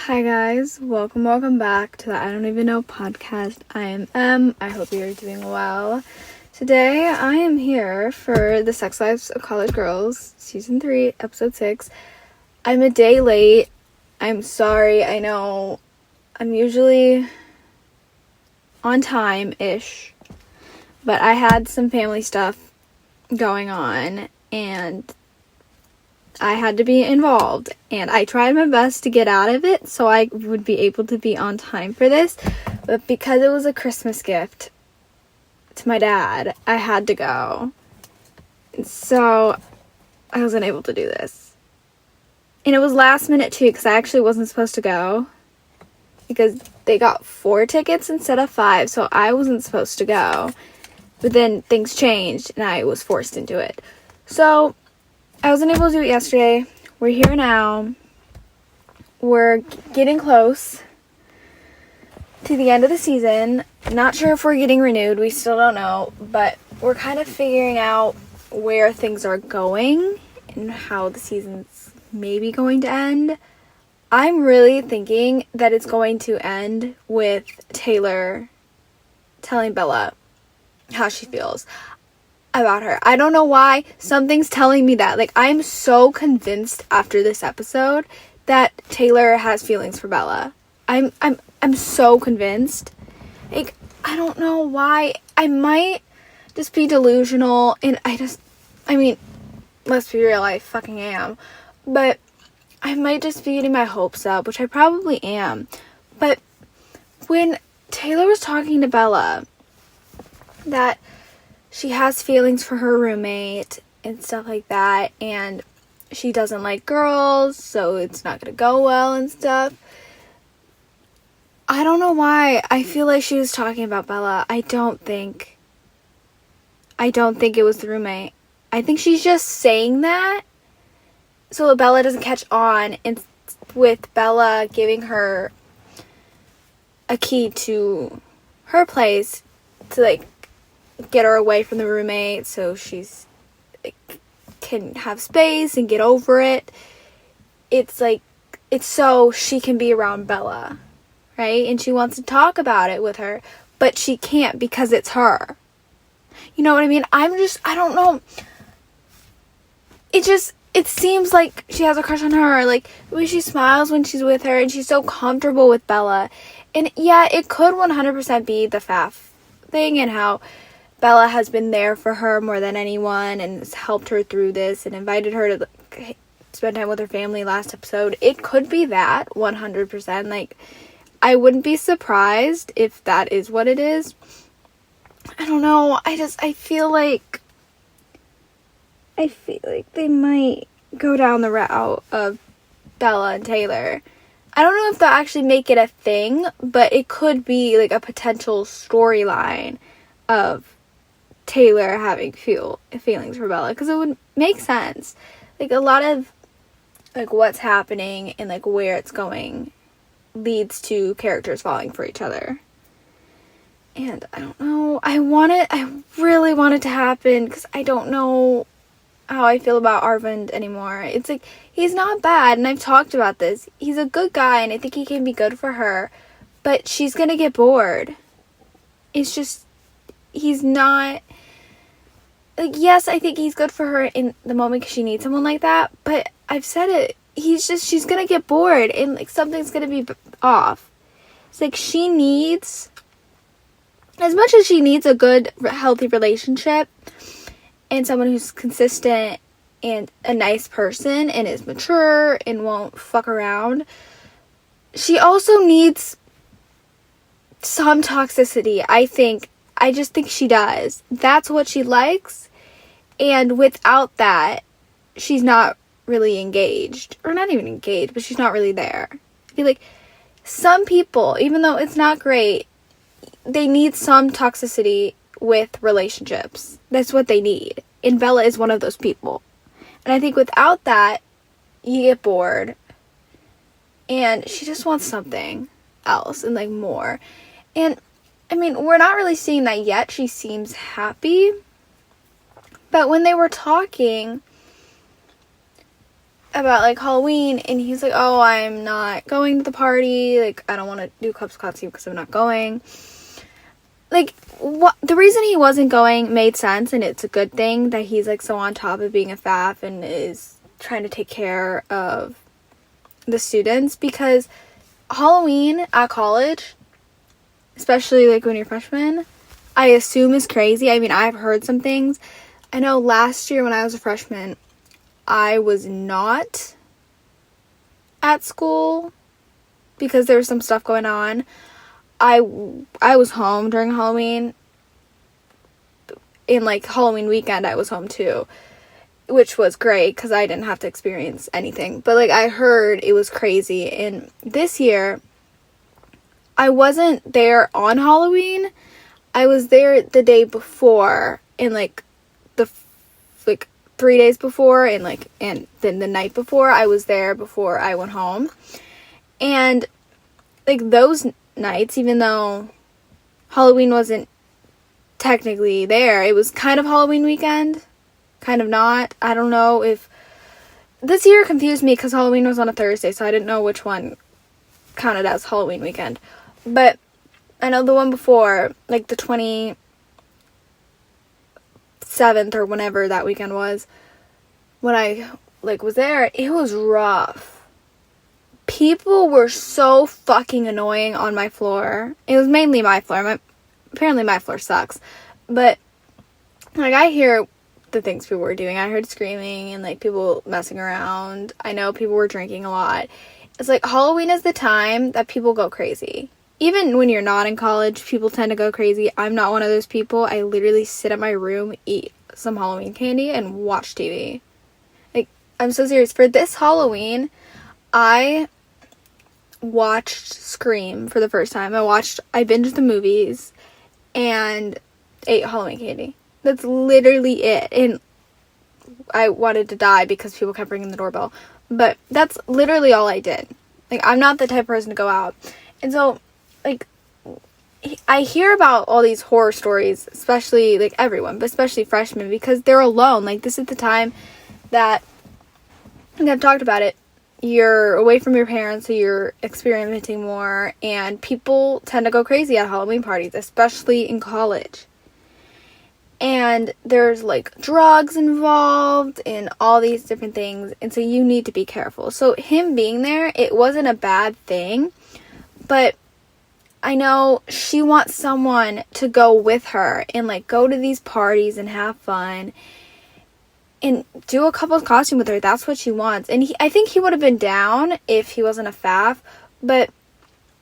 Hi guys, welcome back to the I Don't Even Know podcast. I am Em. I hope you're doing well. Today I am here for the Sex Lives of College Girls, Season 3, Episode 6. I'm a day late. I'm sorry, I know I'm usually on time-ish, but I had some family stuff going on and I had to be involved, and I tried my best to get out of it so I would be able to be on time for this, but because it was a Christmas gift to my dad, I had to go, so I wasn't able to do this. And it was last minute too, because I actually wasn't supposed to go, because they got 4 tickets instead of 5, so I wasn't supposed to go, but then things changed, and I was forced into it. So I wasn't able to do it yesterday. We're here now. We're getting close to the end of the season. Not sure if we're getting renewed. We still don't know. But we're kind of figuring out where things are going and how the season's maybe going to end. I'm really thinking that it's going to end with Taylor telling Bella how she feels about her. I don't know why. Something's telling me that. Like, I'm so convinced after this episode that Taylor has feelings for Bella. I'm so convinced. Like, I don't know why. I might just be delusional, and I mean, let's be real, I fucking am. But I might just be getting my hopes up, which I probably am. But when Taylor was talking to Bella, that she has feelings for her roommate and stuff like that, and she doesn't like girls, so it's not gonna go well and stuff. I don't know why. I feel like she was talking about Bella. I don't think it was the roommate. I think she's just saying that so that Bella doesn't catch on, and with Bella giving her a key to her place to, like, get her away from the roommate so she's can have space and get over it. It's like, it's so she can be around Bella, right? And she wants to talk about it with her, but she can't because it's her. You know what I mean? I don't know. It seems like she has a crush on her. Like, the way she smiles when she's with her, and she's so comfortable with Bella. And yeah, it could 100% be the Faf thing and how Bella has been there for her more than anyone and has helped her through this and invited her to spend time with her family last episode. It could be that 100%. Like, I wouldn't be surprised if that is what it is. I don't know. I feel like they might go down the route of Bella and Taylor. I don't know if they'll actually make it a thing, but it could be like a potential storyline of Taylor having feelings for Bella, because it would make sense. Like, a lot of like what's happening and like where it's going leads to characters falling for each other. And I don't know. I really want it to happen, because I don't know how I feel about Arvind anymore. It's like, he's not bad, and I've talked about this. He's a good guy, and I think he can be good for her, but she's gonna get bored. It's just, he's not, like, yes, I think he's good for her in the moment because she needs someone like that, but I've said it, she's gonna get bored, and like, something's gonna be off. It's like, she needs, as much as she needs a good, healthy relationship, and someone who's consistent and a nice person and is mature and won't fuck around, she also needs some toxicity, I just think she does. That's what she likes. And without that, she's not really engaged. Or not even engaged, but she's not really there. I feel like some people, even though it's not great, they need some toxicity with relationships. That's what they need. And Bella is one of those people. And I think without that, you get bored. And she just wants something else and like more. And I mean, we're not really seeing that yet. She seems happy. But when they were talking, about like Halloween, and he's like, oh, I'm not going to the party, like I don't want to do Clubs Costume because I'm not going. Like, what the reason he wasn't going made sense, and it's a good thing that he's like so on top of being a FAF and is trying to take care of the students, because Halloween at college, especially like when you're freshman, I assume is crazy. I mean, I've heard some things. I know last year when I was a freshman, I was not at school because there was some stuff going on. I was home during Halloween. In like Halloween weekend, I was home too, which was great because I didn't have to experience anything. But like, I heard it was crazy. And this year, I wasn't there on Halloween. I was there the day before, and like the 3 days before, and then the night before. I was there before I went home. And like those nights, even though Halloween wasn't technically there, it was kind of Halloween weekend, kind of not. I don't know if this year confused me because Halloween was on a Thursday, so I didn't know which one counted as Halloween weekend. But I know the one before, like the 27th or whenever that weekend was, when I like was there, it was rough. People were so fucking annoying on my floor. It was mainly my floor. Apparently my floor sucks. But like, I hear the things people were doing. I heard screaming and like people messing around. I know people were drinking a lot. It's like Halloween is the time that people go crazy. Even when you're not in college, people tend to go crazy. I'm not one of those people. I literally sit in my room, eat some Halloween candy, and watch TV. Like, I'm so serious. For this Halloween, I watched Scream for the first time. I binged the movies and ate Halloween candy. That's literally it. And I wanted to die because people kept ringing the doorbell. But that's literally all I did. Like, I'm not the type of person to go out. And so, like, I hear about all these horror stories, especially, like, everyone, but especially freshmen, because they're alone. Like, this is the time that, like, I've talked about it, you're away from your parents, so you're experimenting more, and people tend to go crazy at Halloween parties, especially in college. And there's, like, drugs involved and all these different things, and so you need to be careful. So him being there, it wasn't a bad thing, but I know she wants someone to go with her and, like, go to these parties and have fun and do a couple's costume with her. That's what she wants. And I think he would have been down if he wasn't a FAF, but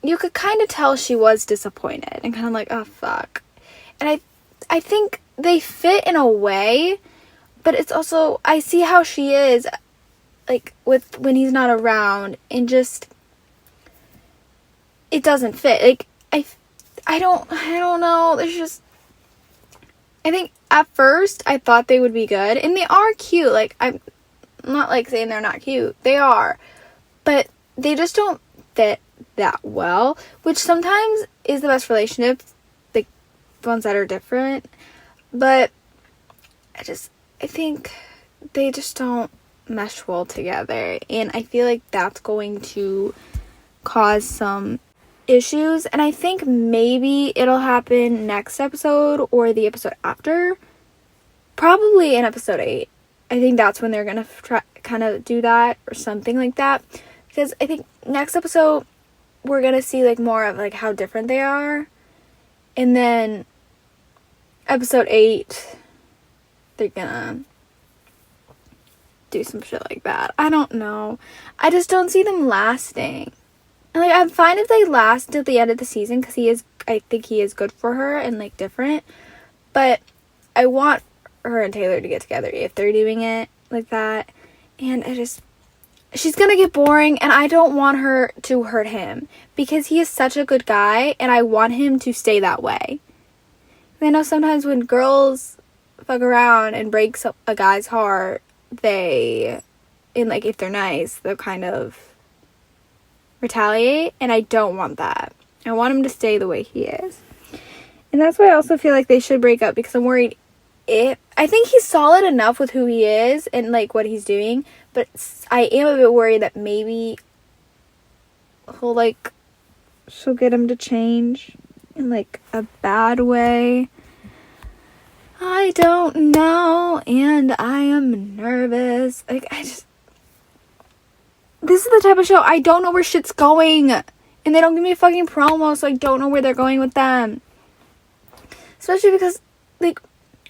you could kind of tell she was disappointed and kind of like, oh, fuck. And I think they fit in a way, but it's also, I see how she is, like, when he's not around, and just, it doesn't fit. Like, I don't know, there's just, I think at first I thought they would be good, and they are cute. Like, I'm not like saying they're not cute, they are, but they just don't fit that well, which sometimes is the best relationship, like ones that are different. But I think they just don't mesh well together, and I feel like that's going to cause some issues, and I think maybe it'll happen next episode or the episode after, probably in episode 8. I think that's when they're gonna try kind of do that or something like that, because I think next episode we're gonna see like more of like how different they are, and then episode 8 they're gonna do some shit like that. I don't know, I just don't see them lasting. And, like, I'm fine if they last till the end of the season, because I think he is good for her and, like, different. But I want her and Taylor to get together if they're doing it like that. And she's gonna get boring, and I don't want her to hurt him, because he is such a good guy, and I want him to stay that way. I know sometimes when girls fuck around and break a guy's heart, if they're nice, they'll kind of retaliate, and I don't want that. I want him to stay the way he is. And that's why I also feel like they should break up, because I'm worried I think he's solid enough with who he is and like what he's doing, But I am a bit worried that maybe she'll get him to change in, like, a bad way. I don't know, and I am nervous. Like, this is the type of show, I don't know where shit's going. And they don't give me a fucking promo, so I don't know where they're going with them. Especially because, like,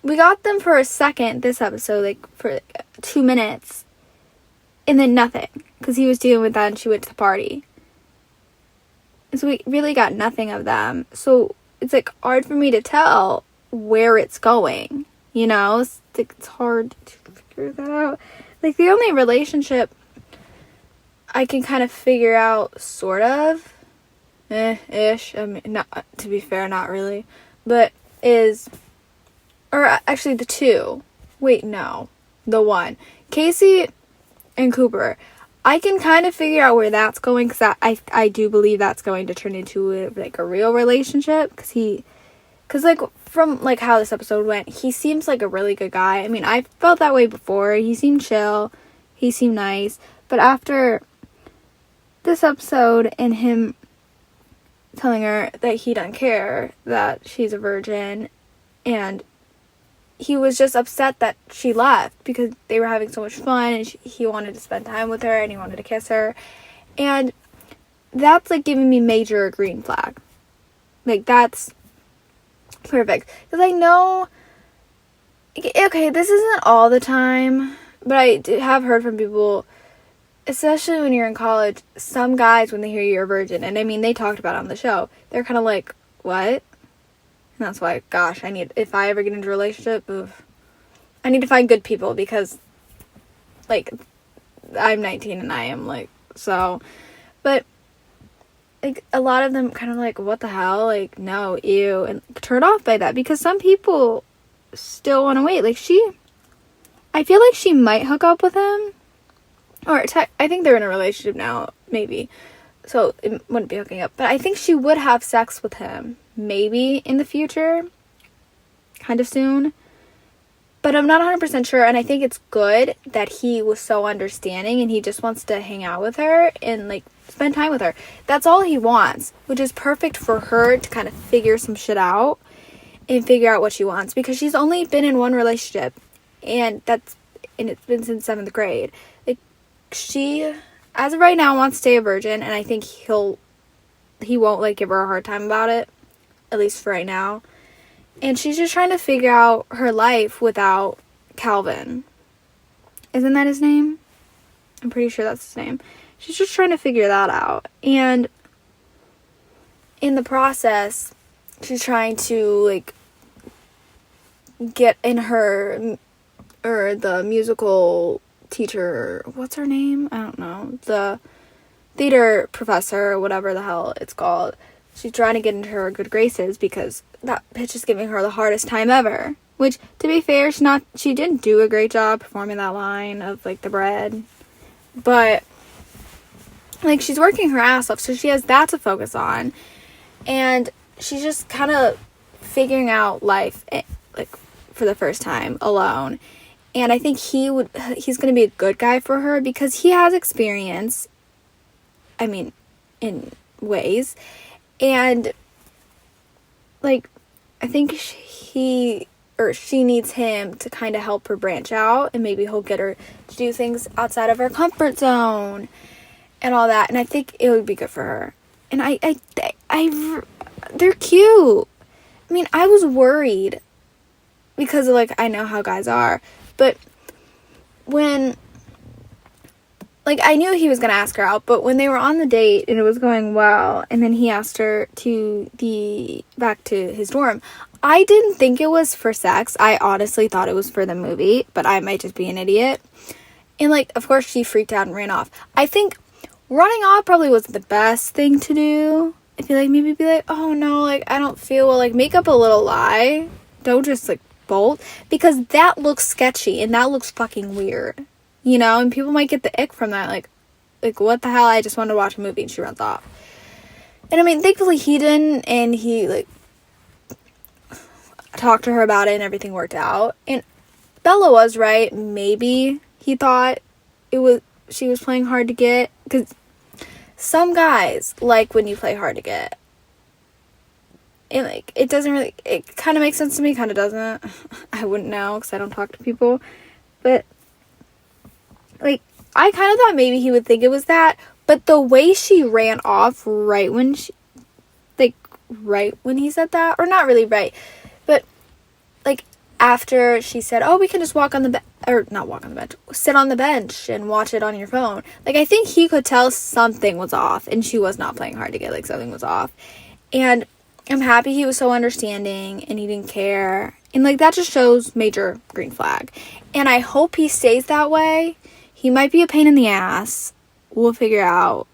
we got them for a second this episode, like, for 2 minutes. And then nothing. Because he was dealing with that and she went to the party. And so we really got nothing of them. So it's, like, hard for me to tell where it's going. You know? It's hard to figure that out. Like, the only relationship I can kind of figure out, sort of, ish. I mean, not, to be fair, not really. But actually the two. Wait, no. The one. Casey and Cooper. I can kind of figure out where that's going, because I do believe that's going to turn into a real relationship, because like from like how this episode went, he seems like a really good guy. I mean, I felt that way before. He seemed chill, he seemed nice, but after this episode and him telling her that he doesn't care that she's a virgin, and he was just upset that she left because they were having so much fun, and he wanted to spend time with her and he wanted to kiss her, and that's like giving me major green flag. Like, that's perfect, because I know, okay, this isn't all the time, but I have heard from people, especially when you're in college, some guys, when they hear you're a virgin, and I mean, they talked about it on the show, they're kind of like, what? And that's why, gosh, if I ever get into a relationship, I need to find good people, because, like, I'm 19 and I am, like, so, but, like, a lot of them kind of like, what the hell, like, no, ew, and turned off by that, because some people still want to wait. Like, I feel like she might hook up with him, or I think they're in a relationship now, maybe, so it wouldn't be hooking up, but I think she would have sex with him, maybe in the future, kind of soon, but I'm not 100% sure, and I think it's good that he was so understanding, and he just wants to hang out with her, and, like, spend time with her. That's all he wants, which is perfect for her to kind of figure some shit out, and figure out what she wants, because she's only been in one relationship, and it's been since 7th grade. Like, she, as of right now, wants to stay a virgin, and I think he won't, like, give her a hard time about it, at least for right now. And she's just trying to figure out her life without Calvin. Isn't that his name? I'm pretty sure that's his name. She's just trying to figure that out. And in the process, she's trying to, like, get in the musical teacher, what's her name? I don't know. The theater professor, or whatever the hell it's called. She's trying to get into her good graces, because that bitch is giving her the hardest time ever. Which, to be fair, she didn't do a great job performing that line of, like, the bread. But, like, she's working her ass off, so she has that to focus on. And she's just kind of figuring out life, like, for the first time, alone. And I think he's going to be a good guy for her, because he has experience, I mean, in ways. And, like, I think she needs him to kind of help her branch out, and maybe he'll get her to do things outside of her comfort zone and all that. And I think it would be good for her. And they're cute. I mean, I was worried because, like, I know how guys are, but when, like, I knew he was going to ask her out, but when they were on the date and it was going well, and then he asked her back to his dorm, I didn't think it was for sex. I honestly thought it was for the movie, but I might just be an idiot. And, like, of course she freaked out and ran off. I think running off probably wasn't the best thing to do. I feel like maybe be like, oh no, like, I don't feel well, like, make up a little lie. Don't just, like, bolt, because that looks sketchy and that looks fucking weird. You know, and people might get the ick from that, like, what the hell, I just wanted to watch a movie, and she runs off. And, I mean, thankfully he didn't, and he, like, talked to her about it, and everything worked out. And Bella was right, maybe he thought she was playing hard to get, because some guys like when you play hard to get. And, like, it doesn't really, it kind of makes sense to me, kind of doesn't. I wouldn't know, because I don't talk to people. But, like, I kind of thought maybe he would think it was that. But the way she ran off right when he said that, or not really right, but, like, after she said, oh, we can just walk on the bench, or not walk on the bench, sit on the bench and watch it on your phone. Like, I think he could tell something was off, and she was not playing hard to get, like, something was off. And I'm happy he was so understanding and he didn't care. And, like, that just shows major green flag. And I hope he stays that way. He might be a pain in the ass. We'll figure out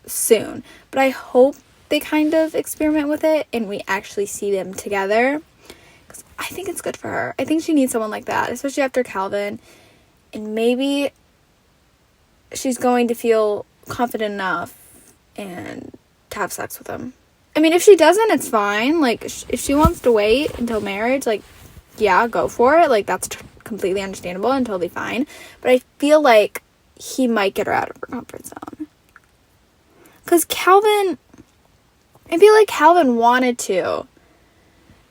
soon. But I hope they kind of experiment with it and we actually see them together. Because I think it's good for her. I think she needs someone like that, especially after Calvin. And maybe she's going to feel confident enough and to have sex with him. I mean, if she doesn't, it's fine. Like, if she wants to wait until marriage, like, yeah, go for it. Like, that's completely understandable and totally fine. But I feel like he might get her out of her comfort zone. Because I feel like Calvin wanted to.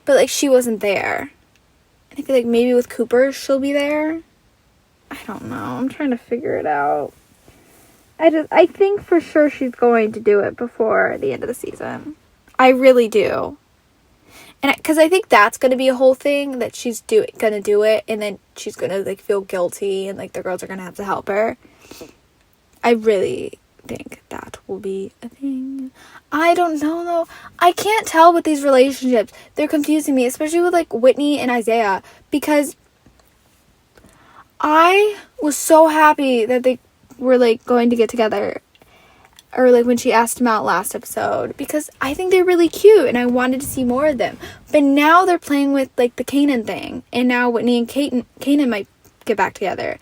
But, like, she wasn't there. And I feel like maybe with Cooper, she'll be there. I don't know. I'm trying to figure it out. I think for sure she's going to do it before the end of the season. I really do. And because I think that's going to be a whole thing, that she's going to do it, and then she's going to, like, feel guilty, and, like, the girls are going to have to help her. I really think that will be a thing. I don't know, though. I can't tell with these relationships. They're confusing me, especially with, like, Whitney and Isaiah, because I was so happy that they were, like, going to get together. Or, like, when she asked him out last episode. Because I think they're really cute. And I wanted to see more of them. But now they're playing with, like, the Kanan thing. And now Whitney and Kanan might get back together.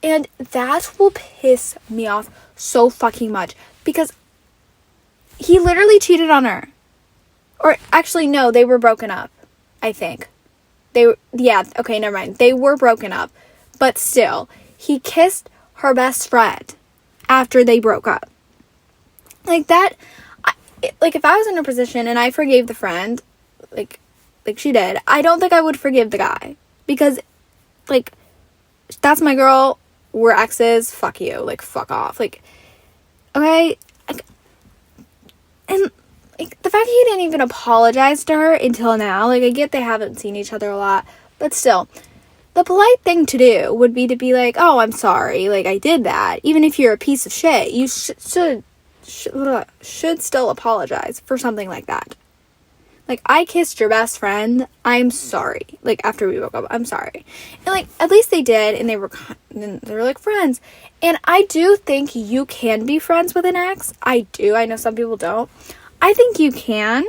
And that will piss me off so fucking much. Because he literally cheated on her. Or, actually, no. They were broken up. I think. Okay, never mind. They were broken up. But still. He kissed her best friend after they broke up. Like, that, like, if I was in her position and I forgave the friend, like she did, I don't think I would forgive the guy. Because, like, that's my girl, we're exes, fuck you, like, fuck off. Like, okay, like, and, like, the fact he didn't even apologize to her until now, like, I get they haven't seen each other a lot, but still, the polite thing to do would be to be like, oh, I'm sorry, like, I did that. Even if you're a piece of shit, you should still apologize for something like that. Like, I kissed your best friend, I'm sorry. Like, after we broke up, I'm sorry. And, like, at least they did, and they were like friends. And I do think you can be friends with an ex. I do. I know some people don't. I think you can,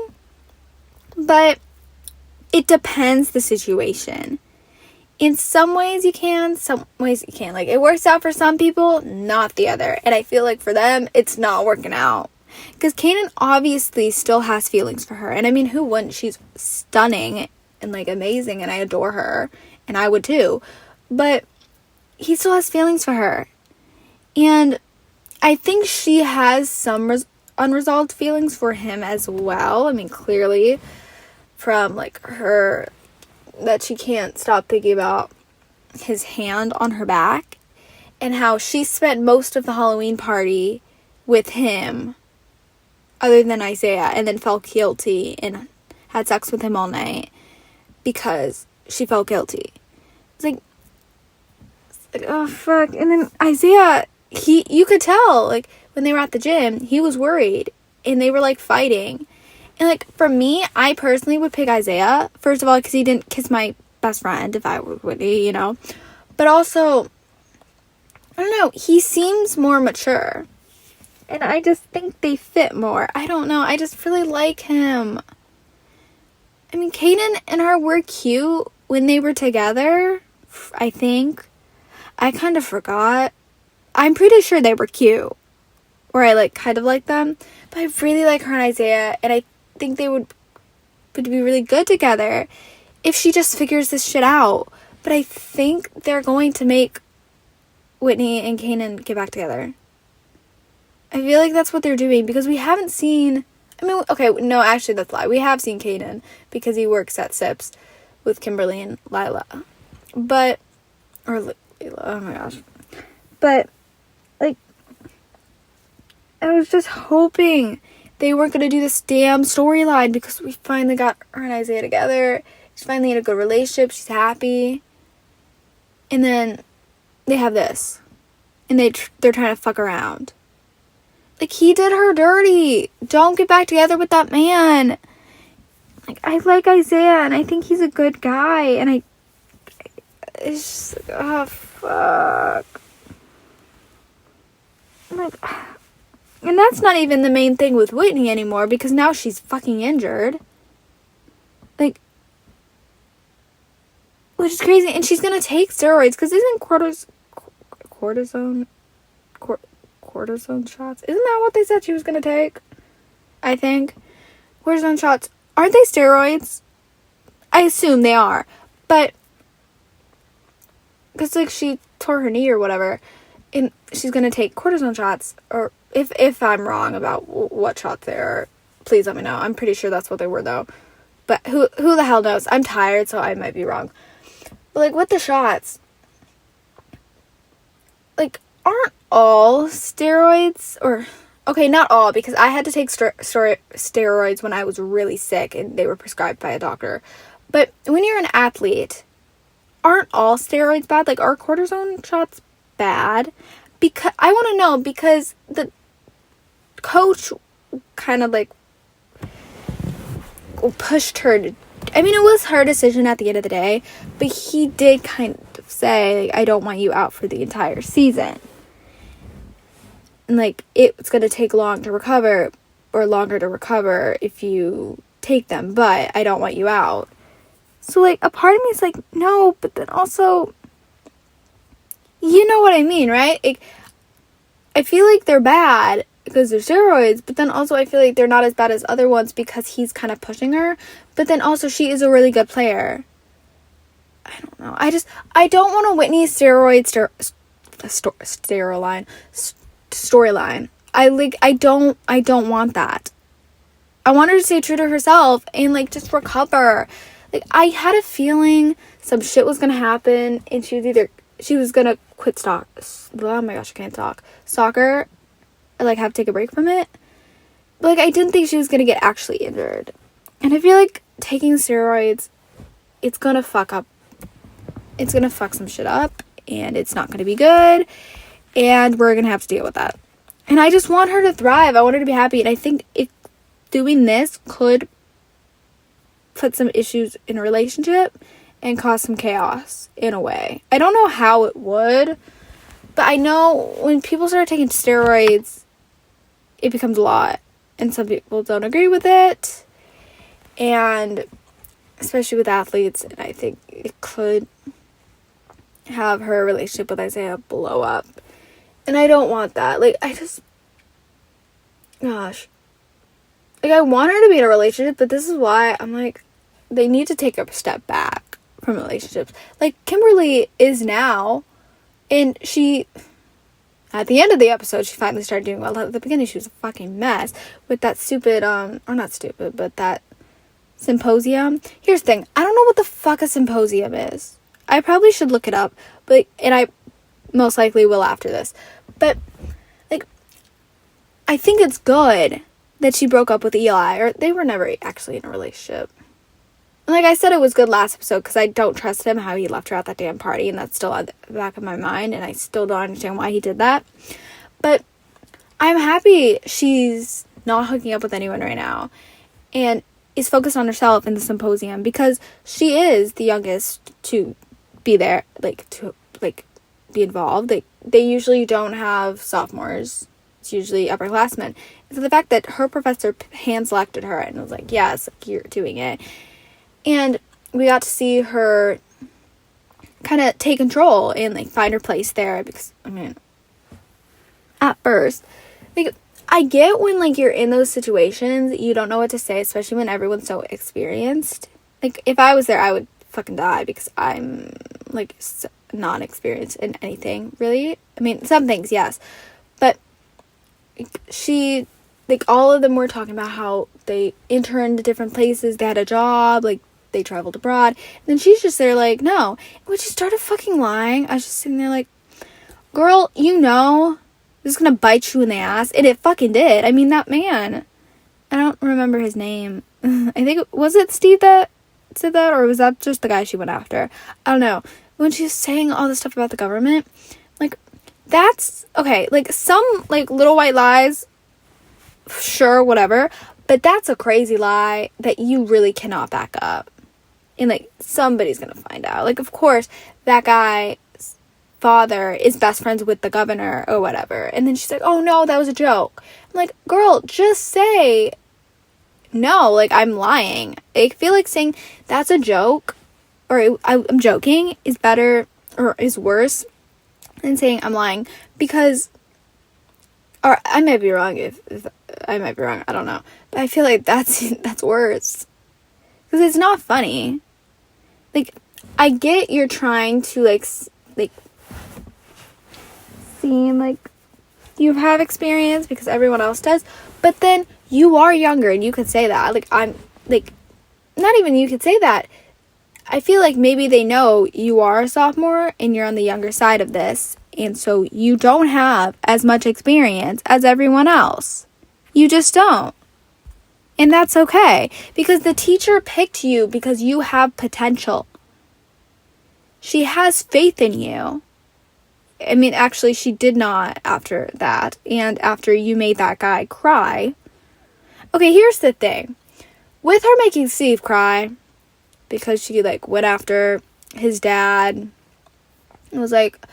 but it depends the situation. In some ways you can, some ways you can't. Like, it works out for some people, not the other. And I feel like for them, it's not working out. Because Kanan obviously still has feelings for her. And I mean, who wouldn't? She's stunning and, like, amazing. And I adore her. And I would too. But he still has feelings for her. And I think she has some unresolved feelings for him as well. I mean, clearly from, like, her, that she can't stop thinking about his hand on her back and how she spent most of the Halloween party with him other than Isaiah, and then felt guilty and had sex with him all night because she felt guilty. It's like, oh fuck. And then Isaiah, you could tell, like, when they were at the gym, he was worried and they were, like, fighting. And, like, for me, I personally would pick Isaiah. First of all, because he didn't kiss my best friend if I were Whitney, you know. But also, I don't know, he seems more mature. And I just think they fit more. I don't know, I just really like him. I mean, Kanan and her were cute when they were together, I think. I kind of forgot. I'm pretty sure they were cute. Or I, like, kind of like them. But I really like her and Isaiah. And I think they would be really good together if she just figures this shit out. But I think they're going to make Whitney and Kanan get back together. I feel like that's what they're doing because we haven't seen... I mean, okay, no, actually that's a lie. We have seen Kanan because he works at Sips with Kimberly and Lila. But... Or Layla, oh my gosh. But, like... I was just hoping they weren't going to do this damn storyline because we finally got her and Isaiah together. She's finally in a good relationship. She's happy. And then they have this. And they're trying to fuck around. Like, he did her dirty. Don't get back together with that man. Like, I like Isaiah, and I think he's a good guy. And it's just, oh, fuck. Like, and that's not even the main thing with Whitney anymore, because now she's fucking injured. Like, which is crazy. And she's gonna take steroids, because isn't cortisone shots? Isn't that what they said she was gonna take? I think. Cortisone shots. Aren't they steroids? I assume they are. But, because, like, she tore her knee or whatever, and she's gonna take cortisone shots, or if I'm wrong about what shots they are, please let me know. I'm pretty sure that's what they were, though. But who the hell knows? I'm tired, so I might be wrong. But, like, with the shots, like, aren't all steroids, or, okay, not all, because I had to take steroids when I was really sick, and they were prescribed by a doctor. But when you're an athlete, aren't all steroids bad? Like, are cortisone shots bad? Because I want to know, because the coach kind of, like, pushed her to, I mean, it was her decision at the end of the day, but he did kind of say, like, I don't want you out for the entire season. And, like, it's going to take longer to recover if you take them, but I don't want you out. So, like, a part of me is like, no, but then also, you know what I mean, right? Like, I feel like they're bad because they're steroids, but then also I feel like they're not as bad as other ones because he's kind of pushing her, but then also she is a really good player. I don't know. I don't want a Whitney storyline. I don't want that. I want her to stay true to herself and, like, just recover. Like, I had a feeling some shit was gonna happen, and she was gonna quit oh my gosh, I can't talk. Soccer, or, like, have to take a break from it. But, like, I didn't think she was gonna get actually injured. And I feel like taking steroids, it's gonna fuck some shit up, and it's not gonna be good, and we're gonna have to deal with that. And I just want her to thrive. I want her to be happy, and I think doing this could put some issues in a relationship and cause some chaos in a way. I don't know how it would, but I know when people start taking steroids, it becomes a lot, and some people don't agree with it, and especially with athletes, and I think it could have her relationship with Isaiah blow up, and I don't want that. Like, gosh, like, I want her to be in a relationship, but this is why I'm like, they need to take a step back from relationships. Like, Kimberly is now, and she, at the end of the episode, she finally started doing well. At the beginning, she was a fucking mess with that stupid, or not stupid, but that symposium. Here's the thing. I don't know what the fuck a symposium is. I probably should look it up, and I most likely will after this. But, like, I think it's good that she broke up with Eli, or they were never actually in a relationship. And, like I said, it was good last episode because I don't trust him, how he left her at that damn party, and that's still at the back of my mind, and I still don't understand why he did that. But I'm happy she's not hooking up with anyone right now and is focused on herself in the symposium, because she is the youngest to be there, to be involved. They usually don't have sophomores. It's usually upperclassmen. So the fact that her professor hand-selected her and was like, yes, you're doing it. And we got to see her kind of take control and, like, find her place there, because, I mean, at first, like, I get when, like, you're in those situations, you don't know what to say, especially when everyone's so experienced. Like, if I was there, I would fucking die, because I'm, like, non-experienced in anything, really. I mean, some things, yes. But she, like, all of them were talking about how they interned at different places, they had a job, like, they traveled abroad. And then she's just there like, no. And when she started fucking lying, I was just sitting there like, girl, you know this is gonna bite you in the ass. And it fucking did. I mean, that man, I don't remember his name. I think, was it Steve that said that? Or was that just the guy she went after? I don't know. When she was saying all this stuff about the government, like, that's, okay, like, some, like, little white lies, sure, whatever. But that's a crazy lie that you really cannot back up. And, like, somebody's gonna find out. Like, of course, that guy's father is best friends with the governor or whatever. And then she's like, oh, no, that was a joke. I'm like, girl, just say, no, like, I'm lying. I feel like saying that's a joke or I'm joking is better or is worse than saying I'm lying. Because, or I might be wrong if I might be wrong, I don't know. But I feel like that's worse. Because it's not funny. Like, I get you're trying to, like, seem like you have experience because everyone else does. But then you are younger and you could say that. Like, I'm, like, not even you could say that. I feel like maybe they know you are a sophomore and you're on the younger side of this. And so you don't have as much experience as everyone else. You just don't. And that's okay. Because the teacher picked you because you have potential. She has faith in you. I mean, actually, she did not after that. And after you made that guy cry. Okay, here's the thing. With her making Steve cry, because she, like, went after his dad and was like,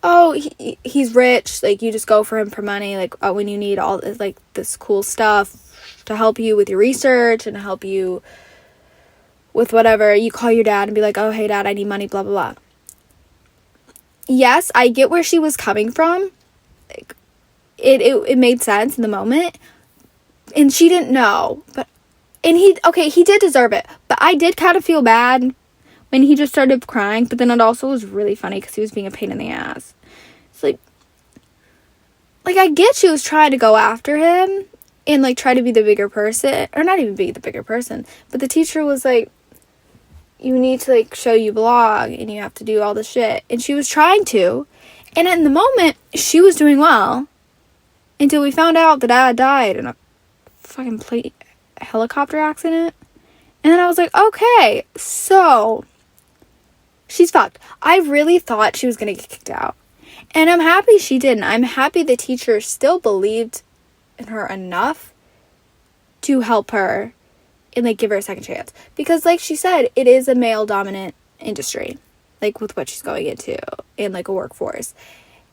oh, he's rich, like, you just go for him for money, like, when you need all this, like, this cool stuff to help you with your research and help you with whatever, you call your dad and be like, oh, hey, dad, I need money, blah, blah, blah. Yes, I get where she was coming from. Like, it made sense in the moment, and she didn't know, and he did deserve it, but I did kind of feel bad when he just started crying, but then it also was really funny because he was being a pain in the ass. It's like, I get she was trying to go after him and, like, try to be the bigger person, or not even be the bigger person, but the teacher was like, you need to, like, show you belong, and you have to do all this shit, and she was trying to, and in the moment, she was doing well, until we found out that dad died in a fucking helicopter accident. And then I was like, okay, so she's fucked. I really thought she was gonna get kicked out, and I'm happy she didn't. I'm happy the teacher still believed in her enough to help her and, like, give her a second chance, because, like she said, it is a male dominant industry, like, with what she's going into in, like, a workforce,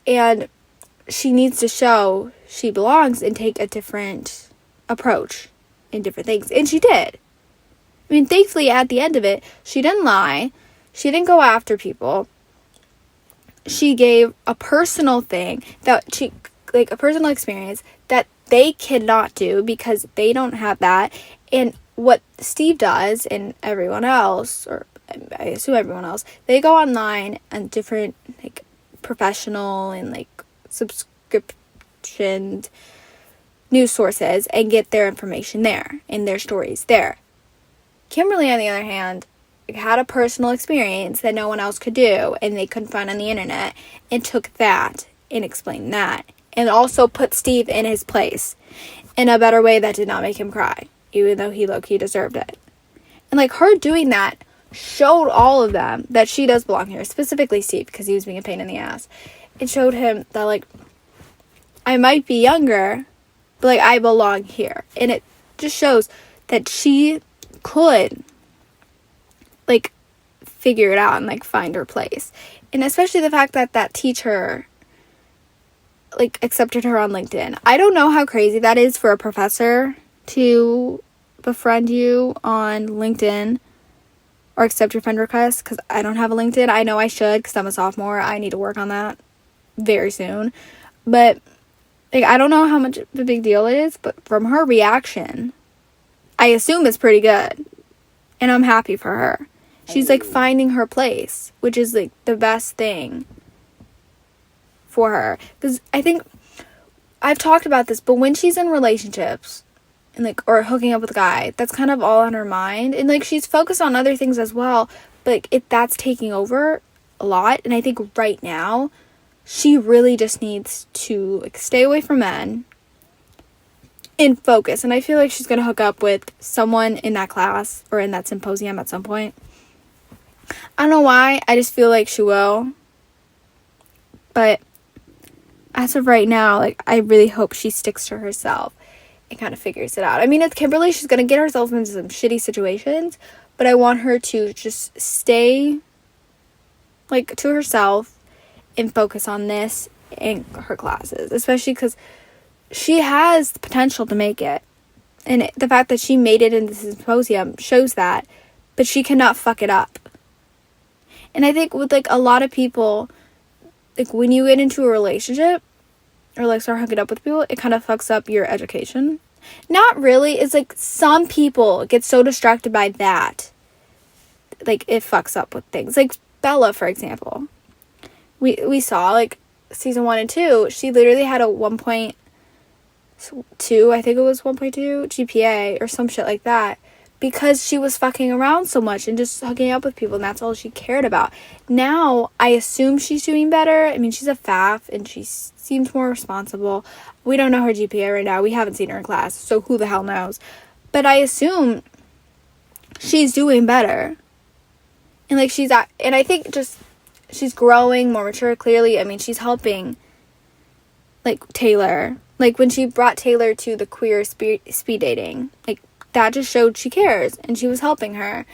and she needs to show she belongs and take a different approach in different things. And she did. I mean, thankfully, at the end of it, she didn't lie. She didn't go after people. She gave a personal thing that she, like, a personal experience that they cannot do because they don't have that. And what Steve does and everyone else, or I assume everyone else, they go online and different, like, professional and, like, subscription news sources and get their information there and their stories there. Kimberly, on the other hand, had a personal experience that no one else could do and they couldn't find on the internet, and took that and explained that, and also put Steve in his place in a better way that did not make him cry, even though he low-key deserved it. And, like, her doing that showed all of them that she does belong here, specifically Steve, because he was being a pain in the ass. It showed him that, like, I might be younger, but, like, I belong here. And it just shows that she could, like, figure it out and, like, find her place. And especially the fact that that teacher, like, accepted her on LinkedIn. I don't know how crazy that is for a professor to befriend you on LinkedIn or accept your friend request, because I don't have a LinkedIn. I know I should, because I'm a sophomore. I need to work on that very soon. But, like, I don't know how much of a big deal it is, but from her reaction, I assume it's pretty good. And I'm happy for her. She's, like, finding her place, which is, like, the best thing for her. Because I think I've talked about this, but when she's in relationships and, like, or hooking up with a guy, that's kind of all on her mind. And, like, she's focused on other things as well, but, like, that's taking over a lot. And I think right now she really just needs to, like, stay away from men and focus. And I feel like she's going to hook up with someone in that class or in that symposium at some point. I don't know why. I just feel like she will. But as of right now, like, I really hope she sticks to herself and kind of figures it out. I mean, it's Kimberly. She's going to get herself into some shitty situations. But I want her to just stay, like, to herself and focus on this in her classes. Especially because she has the potential to make it. And the fact that she made it in the symposium shows that. But she cannot fuck it up. And I think with, like, a lot of people, like, when you get into a relationship or, like, start hooking up with people, it kind of fucks up your education. Not really. It's, like, some people get so distracted by that. Like, it fucks up with things. Like, Bella, for example. We saw, like, season 1 and 2, she literally had a 1.2, I think it was 1.2 GPA or some shit like that. Because she was fucking around so much and just hooking up with people, and that's all she cared about. Now, I assume she's doing better. I mean, she's a FAF, and she seems more responsible. We don't know her GPA right now. We haven't seen her in class, so who the hell knows? But I assume she's doing better. And, like, and I think just she's growing, more mature, clearly. I mean, she's helping, like, Taylor. Like, when she brought Taylor to the queer speed dating, like, that just showed she cares, and she was helping her.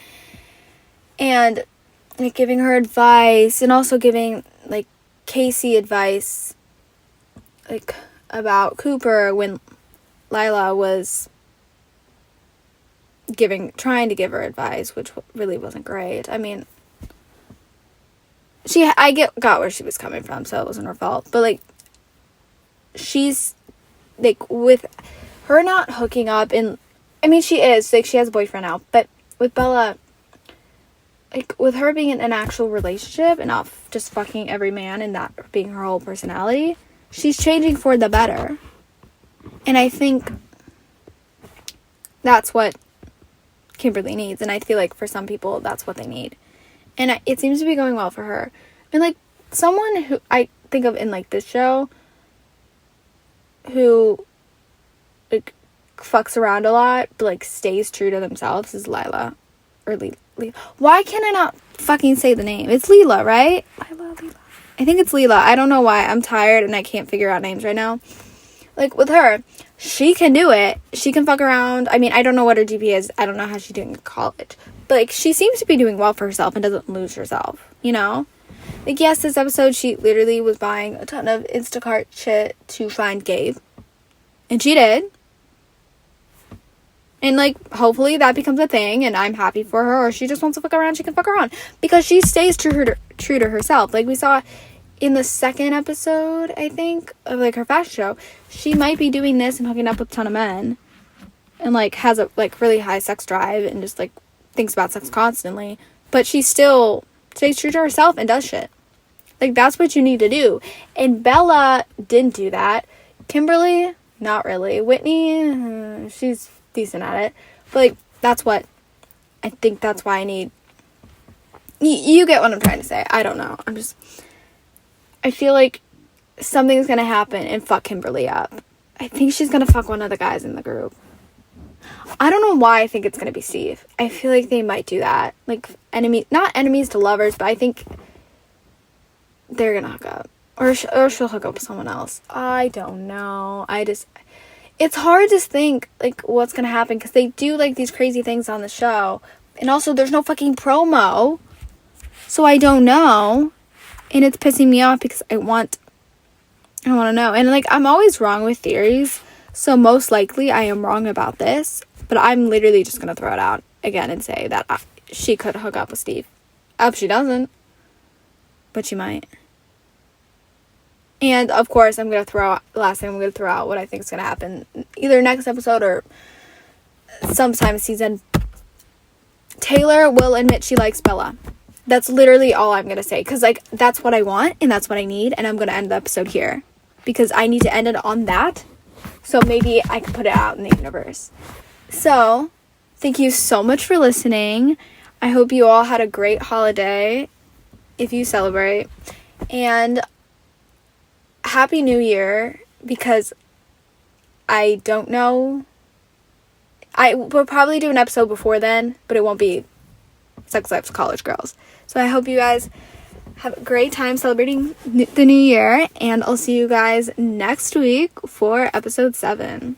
And, like, giving her advice, and also giving, like, Casey advice, like, about Cooper when Lila was trying to give her advice, which really wasn't great. I mean, got where she was coming from, so it wasn't her fault. But, like, she's, like, with her not hooking up, and I mean, she is, like, she has a boyfriend now, but with Bella, like, with her being in an actual relationship and not just fucking every man and that being her whole personality, she's changing for the better. And I think that's what Kimberly needs, and I feel like for some people, that's what they need. And it seems to be going well for her. And, like, someone who I think of in, like, this show, who, like, fucks around a lot, but, like, stays true to themselves is Lila. Or Lila. Why can I not fucking say the name? It's Lila, right? Lila. I think it's Lila. I don't know why. I'm tired and I can't figure out names right now. Like, with her, she can do it. She can fuck around. I mean, I don't know what her GPA is. I don't know how she's doing in college. But, like, she seems to be doing well for herself and doesn't lose herself, you know? Like, yes, this episode, she literally was buying a ton of Instacart shit to find Gabe. And she did. And, like, hopefully that becomes a thing, and I'm happy for her, or she just wants to fuck around, she can fuck around. Because she stays true to herself. Like, we saw in the second episode, I think, of, like, her fashion show, she might be doing this and hooking up with a ton of men. And, like, has a, like, really high sex drive and just, like, thinks about sex constantly. But she still stays true to herself and does shit. Like, that's what you need to do. And Bella didn't do that. Kimberly, not really. Whitney, she's decent at it, but, like, that's what I think. That's why I need you get what I'm trying to say. I don't know, I feel like something's gonna happen and fuck Kimberly up. I think she's gonna fuck one of the guys in the group. I don't know why I think it's gonna be Steve. I feel like they might do that, like, not enemies to lovers, but I think they're gonna hook up, or she'll hook up with someone else. I don't know. It's hard to think, like, what's gonna happen, because they do, like, these crazy things on the show, and also there's no fucking promo, so I don't know, and it's pissing me off because I want to know, and, like, I'm always wrong with theories, so most likely I am wrong about this, but I'm literally just gonna throw it out again and say that she could hook up with Steve. I hope she doesn't, but she might. And, of course, the last thing I'm going to throw out what I think is going to happen either next episode or sometime season Taylor will admit she likes Bella. That's literally all I'm going to say. Because, like, that's what I want and that's what I need. And I'm going to end the episode here. Because I need to end it on that. So maybe I can put it out in the universe. So, thank you so much for listening. I hope you all had a great holiday. If you celebrate. And Happy New Year. Because I don't know. I will probably do an episode before then, but it won't be Sex Lives of College Girls. So I hope you guys have a great time celebrating the new year, and I'll see you guys next week for episode 7.